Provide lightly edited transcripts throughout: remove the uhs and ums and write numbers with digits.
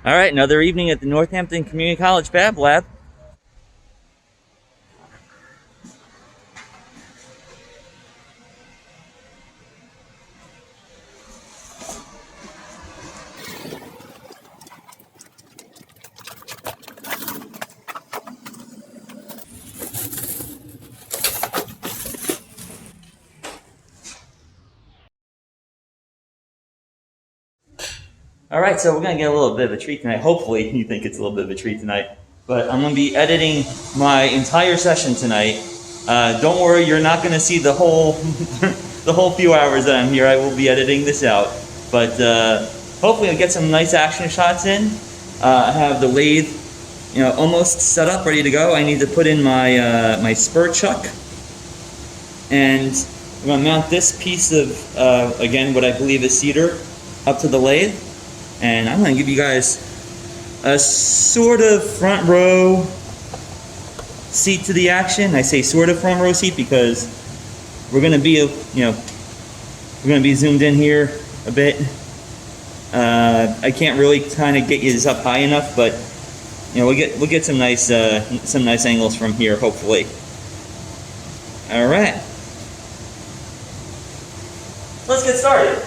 All right, another evening at the Northampton Community College Fab Lab. All right, so we're going to get a little bit of a treat tonight. Hopefully, you think it's a little bit of a treat tonight. But I'm going to be editing my entire session tonight. Don't worry, you're not going to see the whole the whole few hours that I'm here. I will be editing this out. But hopefully, I'll get some nice action shots in. I have the lathe, almost set up, ready to go. I need to put in my spur chuck, and I'm going to mount this piece of again what I believe is cedar up to the lathe. And I'm going to give you guys a sort of front row seat to the action. I say sort of front row seat because we're going to be, we're going to be zoomed in here a bit. I can't really kind of get you this up high enough, but we'll get some nice angles from here, hopefully. All right, let's get started.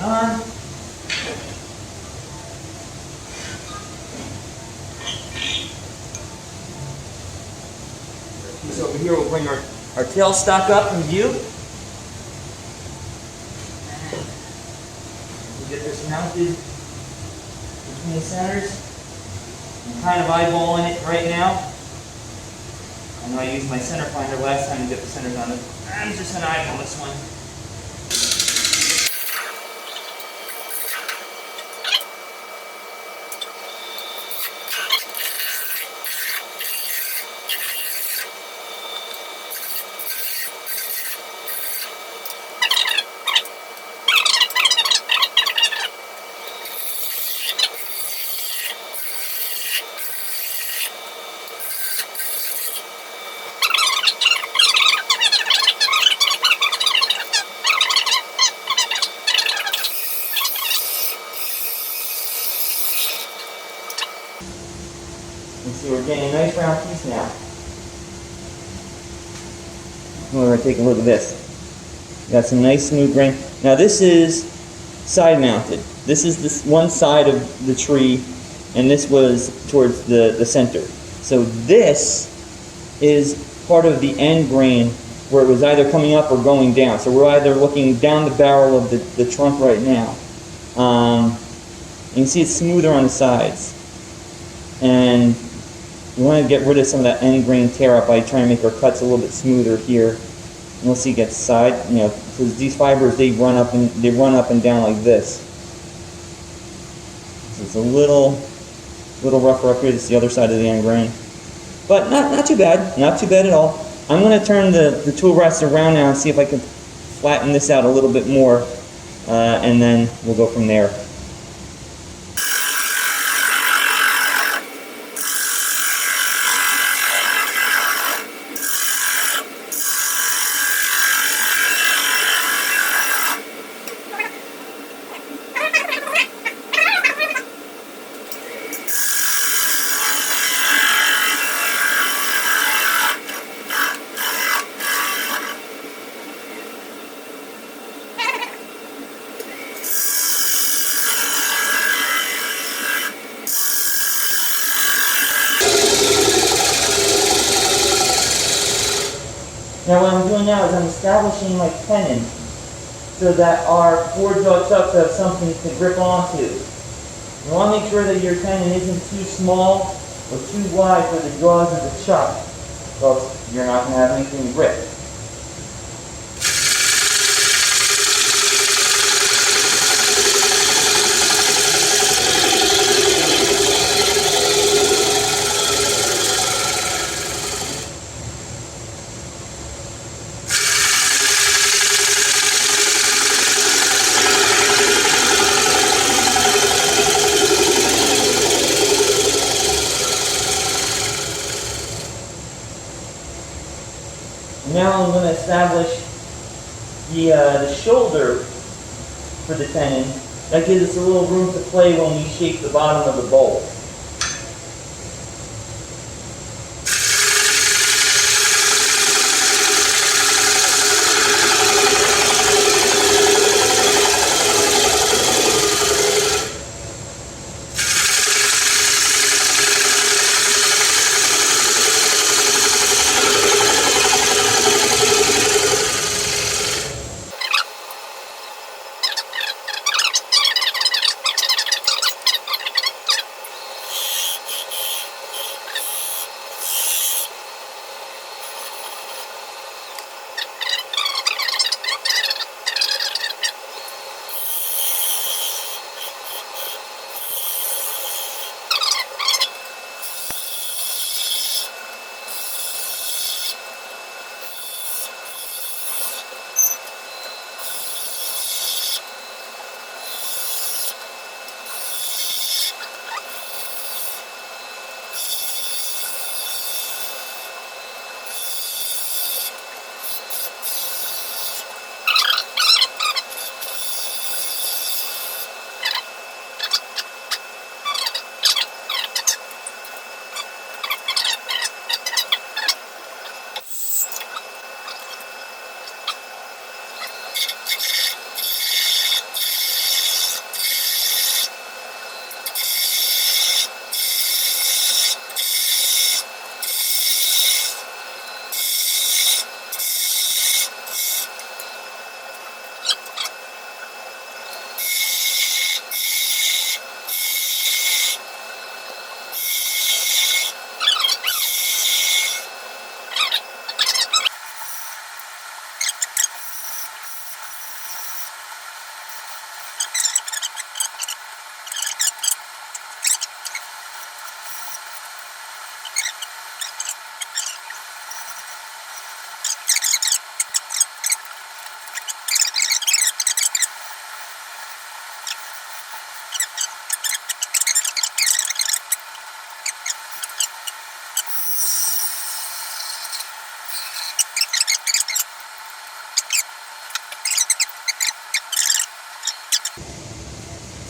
On. Piece over here, we'll bring our tailstock up in view. And we'll get this mounted between the centers. I'm kind of eyeballing it right now. I know I used my center finder last time to get the centers on it. I'm just going to eyeball this one. See, we're getting a nice round piece now. We're going to take a look at this. Got some nice smooth grain. Now this is side mounted. This is this one side of the tree, and this was towards the center. So this is part of the end grain where it was either coming up or going down. So we're either looking down the barrel of the trunk right now. You can see it's smoother on the sides. And we want to get rid of some of that end grain tear up by trying to make our cuts a little bit smoother here. And we'll see it gets side, because these fibers they run up and down like this. So it's a little rougher up here. This is the other side of the end grain, but not too bad, not too bad at all. I'm going to turn the tool rest around now and see if I can flatten this out a little bit more, and then we'll go from there. Now what I'm doing now is I'm establishing my tenon so that our four-jaw chucks have something to grip onto. You want to make sure that your tenon isn't too small or too wide for the jaws of the chuck, or else you're not going to have anything to grip. Now I'm going to establish the shoulder for the tenon. That gives us a little room to play when we shape the bottom of the bowl.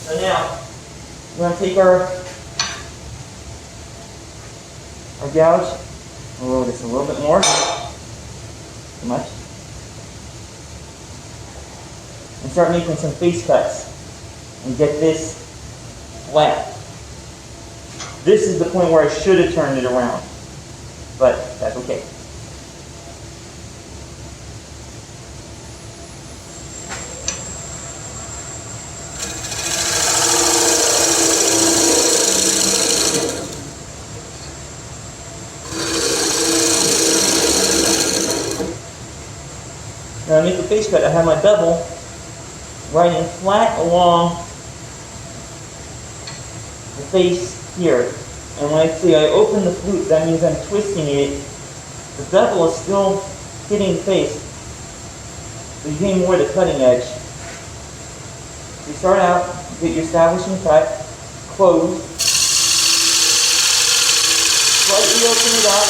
So now, we're going to take our gouge, we'll roll this a little bit more, too much, and start making some face cuts and get this flat. This is the point where I should have turned it around, but that's okay. Now I make the face cut, I have my bevel riding flat along the face here. And when I say I open the flute, that means I'm twisting it. The bevel is still hitting the face, but you're getting more of the cutting edge. So you start out, get your establishing cut, close, slightly open it up,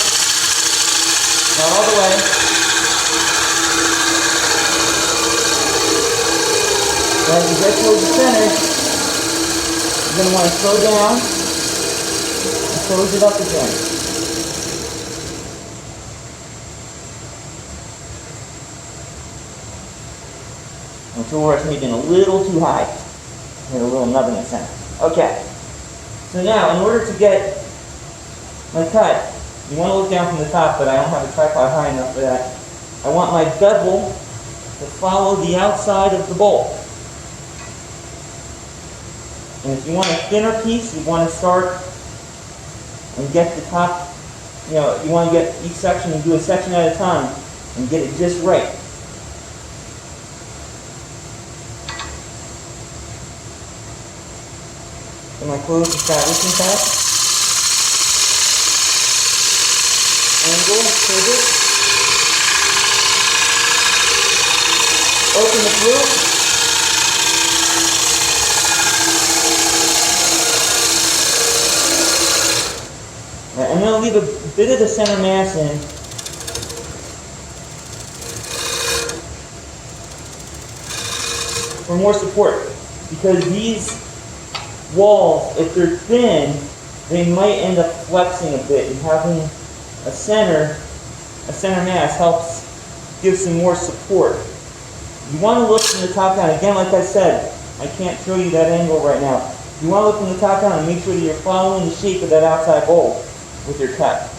not all the way. As you get towards the center, you're going to want to slow down and close it up again. Until where it's maybe a little too high. Get a little nub in the center. Okay. So now, in order to get my cut, you want to look down from the top, but I don't have a tripod high enough for that. I want my bevel to follow the outside of the bowl. And if you want a thinner piece, you want to start and get the top, you want to get each section and do a section at a time and get it just right. Then I close the establishing tab, angle, pivot, open the flute. I'm going to leave a bit of the center mass in. for more support, because these walls, if they're thin, they might end up flexing a bit, and having a center mass helps give some more support. You want to look from the top down. Again, like I said, I can't show you that angle right now. You want to look from the top down and make sure that you're following the shape of that outside bowl with your cut.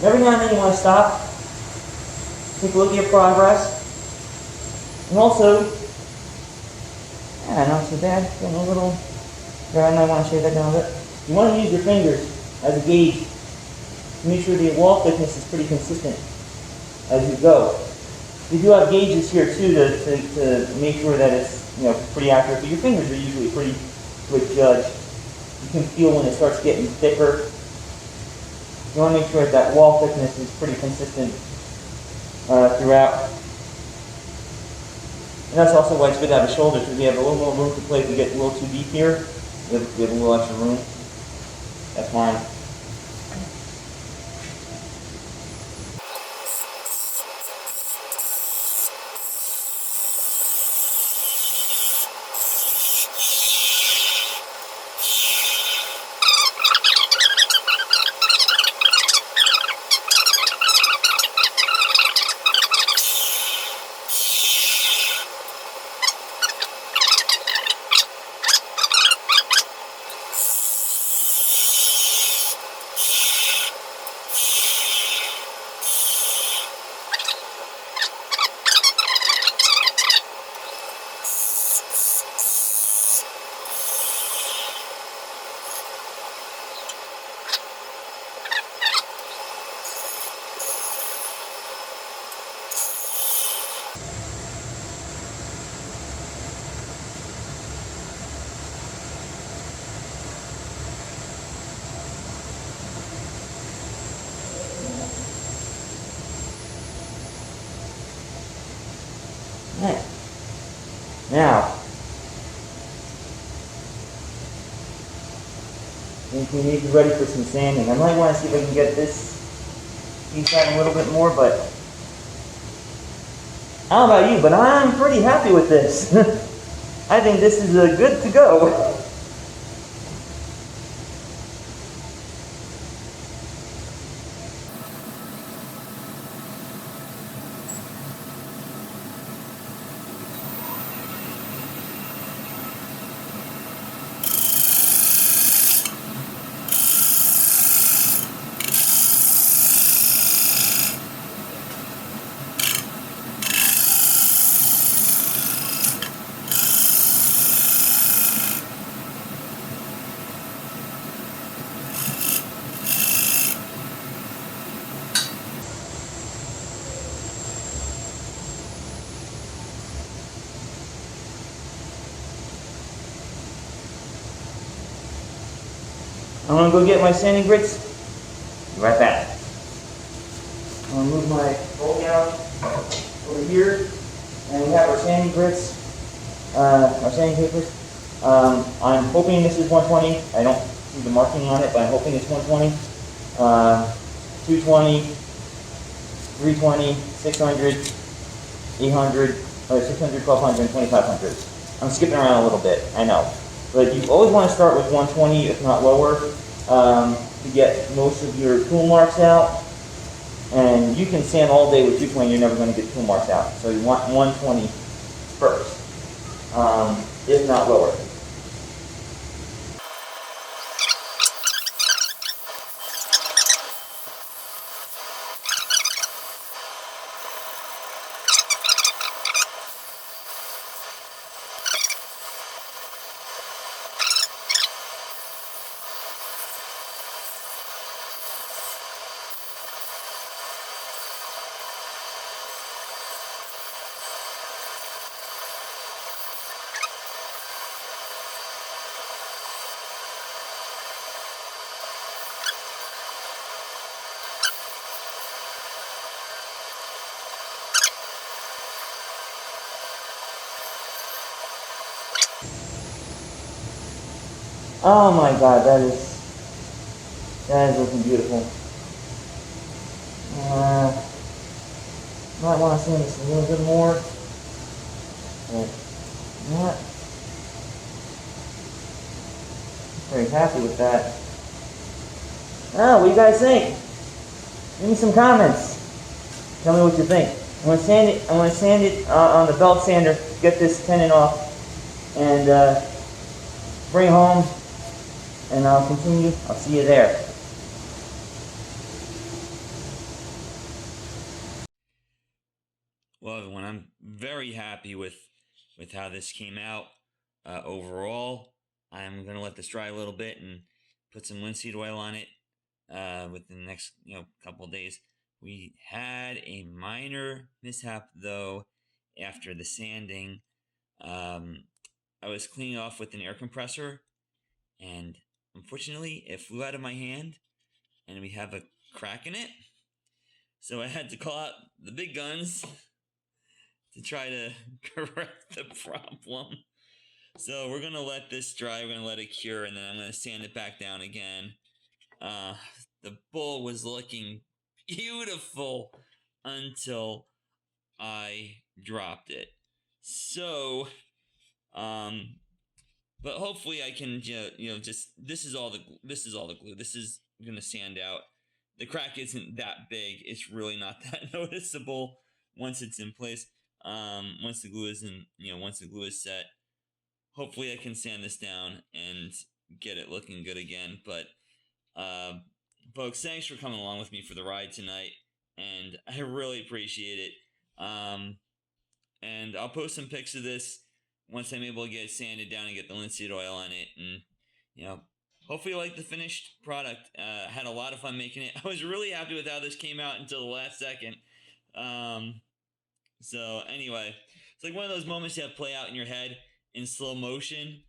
Every now and then you want to stop, take a look at your progress, and also, not so bad, getting a little, I might want to shave that down a bit. You want to use your fingers as a gauge to make sure the wall thickness is pretty consistent as you go. You do have gauges here too to make sure that it's pretty accurate, but your fingers are usually a pretty good judge. You can feel when it starts getting thicker. You want to make sure that wall thickness is pretty consistent throughout. And that's also why it's good to have a shoulder, because we have a little more room to play. If we get a little too deep here, we have a little extra room. That's fine. Right. Now, I think we need to be ready for some sanding. I might want to see if I can get this piece out a little bit more, but I don't know about you, but I'm pretty happy with this. I think this is good to go. I'm going to go get my sanding grits. Be right back. I'm going to move my roll down over here, and we have our sanding grits, our sanding papers. I'm hoping this is 120. I don't see the marking on it, but I'm hoping it's 120. 220, 320, 600, 800, or 600, 1200, and 2500. I'm skipping around a little bit, I know. But you always want to start with 120, if not lower, to get most of your tool marks out. And you can sand all day with 220, you're never going to get tool marks out. So you want 120 first, if not lower. Oh my God, that is looking beautiful. Might want to sand this a little bit more, but not very happy with that. Oh, what do you guys think? Give me some comments. Tell me what you think. I'm gonna sand it on the belt sander. Get this tenon off, and bring it home, and I'll continue. I'll see you there. Well, everyone, I'm very happy with how this came out overall. I'm gonna let this dry a little bit and put some linseed oil on it within the next couple of days. We had a minor mishap though after the sanding. I was cleaning off with an air compressor, and unfortunately, it flew out of my hand, and we have a crack in it. So I had to call out the big guns to try to correct the problem. So we're gonna let this dry. We're gonna let it cure, and then I'm gonna sand it back down again. The bull was looking beautiful until I dropped it. So, but hopefully I can, just this is all the glue. This is gonna sand out. The crack isn't that big. It's really not that noticeable once it's in place. Once the glue is once the glue is set, hopefully I can sand this down and get it looking good again. But folks, thanks for coming along with me for the ride tonight, and I really appreciate it. And I'll post some pics of this once I'm able to get it sanded down and get the linseed oil on it, and hopefully you like the finished product. Had a lot of fun making it. I was really happy with how this came out until the last second. So anyway, it's like one of those moments you have play out in your head in slow motion,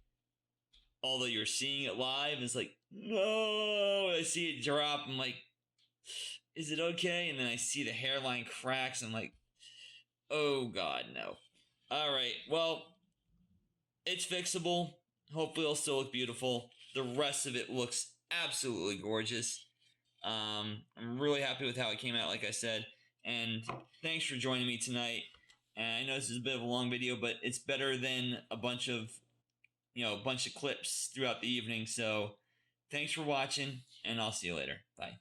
although you're seeing it live. It's like, no, I see it drop. I'm like, is it okay? And then I see the hairline cracks. I'm like, oh God, no. All right, well, it's fixable. Hopefully it'll still look beautiful. The rest of it looks absolutely gorgeous. I'm really happy with how it came out, like I said. And thanks for joining me tonight. And I know this is a bit of a long video, but it's better than a bunch of clips throughout the evening. So thanks for watching, and I'll see you later. Bye.